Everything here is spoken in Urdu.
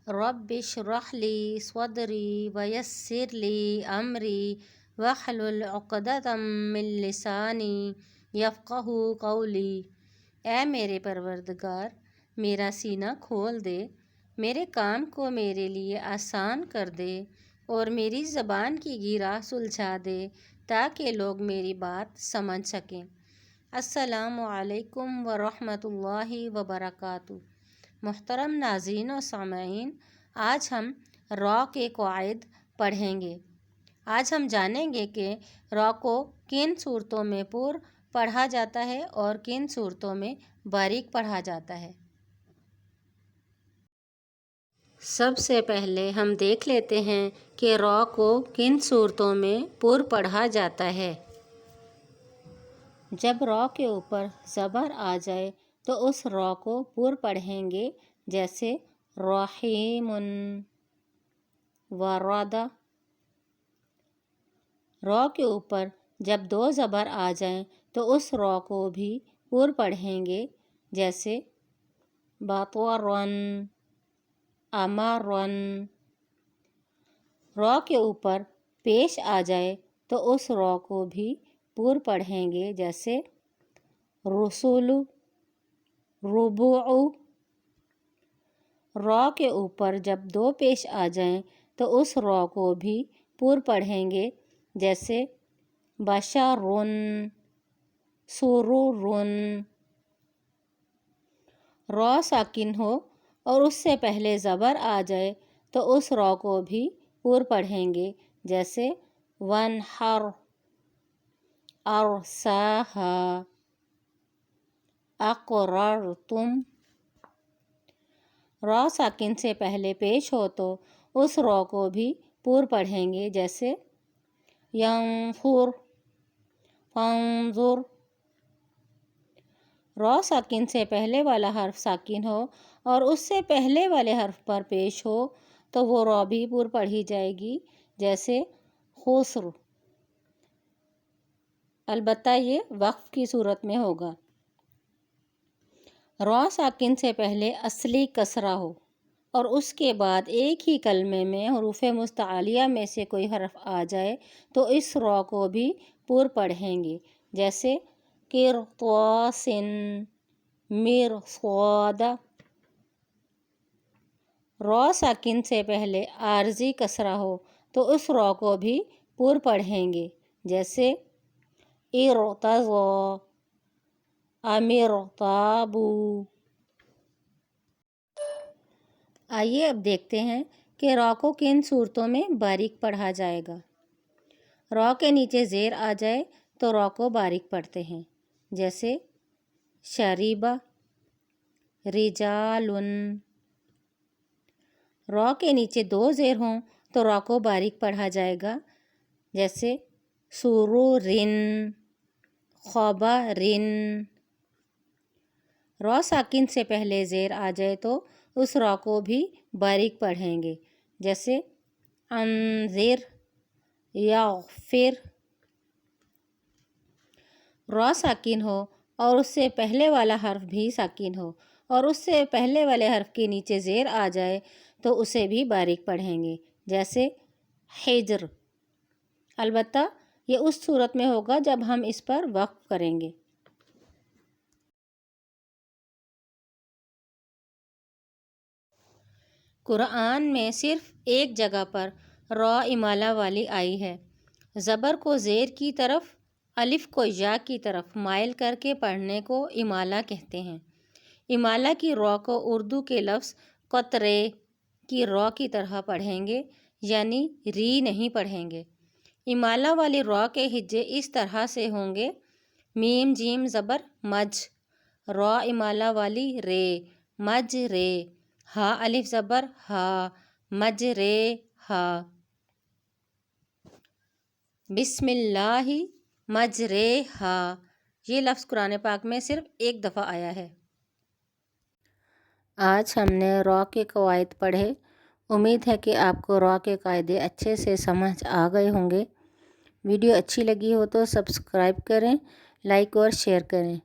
رب اشرح لی صدری ویسر لی امری واحلل عقدۃ من لسانی یفقہوا قولی۔ اے میرے پروردگار، میرا سینہ کھول دے، میرے کام کو میرے لیے آسان کر دے اور میری زبان کی گیرا سلجھا دے تاکہ لوگ میری بات سمجھ سکیں۔ السلام علیکم ورحمۃ اللہ وبرکاتہ۔ محترم ناظرین و سامعین، آج ہم را کے قواعد پڑھیں گے۔ آج ہم جانیں گے کہ را کو کن صورتوں میں پر پڑھا جاتا ہے اور کن صورتوں میں باریک پڑھا جاتا ہے۔ سب سے پہلے ہم دیکھ لیتے ہیں کہ را کو کن صورتوں میں پر پڑھا جاتا ہے۔ جب را کے اوپر زبر آ جائے تو اس را کو پر پڑھیں گے، جیسے رحیم، ورد۔ را کے اوپر جب دو زبر آ جائیں تو اس را کو بھی پر پڑھیں گے، جیسے بطرن، امرن۔ را کے اوپر پیش آ جائے تو اس را کو بھی پر پڑھیں گے، جیسے رسول، ربع۔ را کے اوپر جب دو پیش آ جائیں تو اس را کو بھی پر پڑھیں گے، جیسے بشرن، سررن۔ را ساکن ہو اور اس سے پہلے زبر آ جائے تو اس را کو بھی پر پڑھیں گے، جیسے وانحر، ارساہا، اقررتم۔ را ساکن سے پہلے پیش ہو تو اس را کو بھی پر پڑھیں گے، جیسے ینفر، فانظر۔ را ساکن سے پہلے والا حرف ساکن ہو اور اس سے پہلے والے حرف پر پیش ہو تو وہ را بھی پر پڑھی جائے گی، جیسے خسر، البتہ یہ وقف کی صورت میں ہوگا۔ را ساکن سے پہلے اصلی کسرہ ہو اور اس کے بعد ایک ہی کلمے میں حروف مستعلیہ میں سے کوئی حرف آ جائے تو اس را کو بھی پر پڑھیں گے، جیسے قرطاس، مرصاد۔ را ساکن سے پہلے عارضی کسرہ ہو تو اس را کو بھی پر پڑھیں گے، جیسے ارتضی، امرتابوا۔ آئیے اب دیکھتے ہیں کہ را کو کن صورتوں میں باریک پڑھا جائے گا۔ را کے نیچے زیر آ جائے تو را کو باریک پڑھتے ہیں، جیسے شریب، رجال۔ را کے نیچے دو زیر ہوں تو را کو باریک پڑھا جائے گا، جیسے سرور، خبر۔ را ساکن سے پہلے زیر آ جائے تو اس را کو بھی باریک پڑھیں گے، جیسے انذر، یغفر۔ را ساکن ہو اور اس سے پہلے والا حرف بھی ساکن ہو اور اس سے پہلے والے حرف کے نیچے زیر آ جائے تو اسے بھی باریک پڑھیں گے، جیسے حجر، البتہ یہ اس صورت میں ہوگا جب ہم اس پر وقف کریں گے۔ قرآن میں صرف ایک جگہ پر را امالہ والی آئی ہے۔ زبر کو زیر کی طرف، الف کو یا کی طرف مائل کر کے پڑھنے کو امالہ کہتے ہیں۔ امالہ کی را کو اردو کے لفظ قطرے کی را کی طرح پڑھیں گے، یعنی ری نہیں پڑھیں گے۔ امالہ والی را کے ہجے اس طرح سے ہوں گے: میم جیم زبر مج، را امالہ والی رے، مج رے۔ ہا الف زبر ہا، مج رے ہا۔ بسم اللہ مجریہا، یہ لفظ قرآن پاک میں صرف ایک دفعہ آیا ہے۔ آج ہم نے را کے قواعد پڑھے۔ امید ہے کہ آپ کو را کے قاعدے اچھے سے سمجھ آ گئے ہوں گے۔ ویڈیو اچھی لگی ہو تو سبسکرائب کریں، لائک اور شیئر کریں۔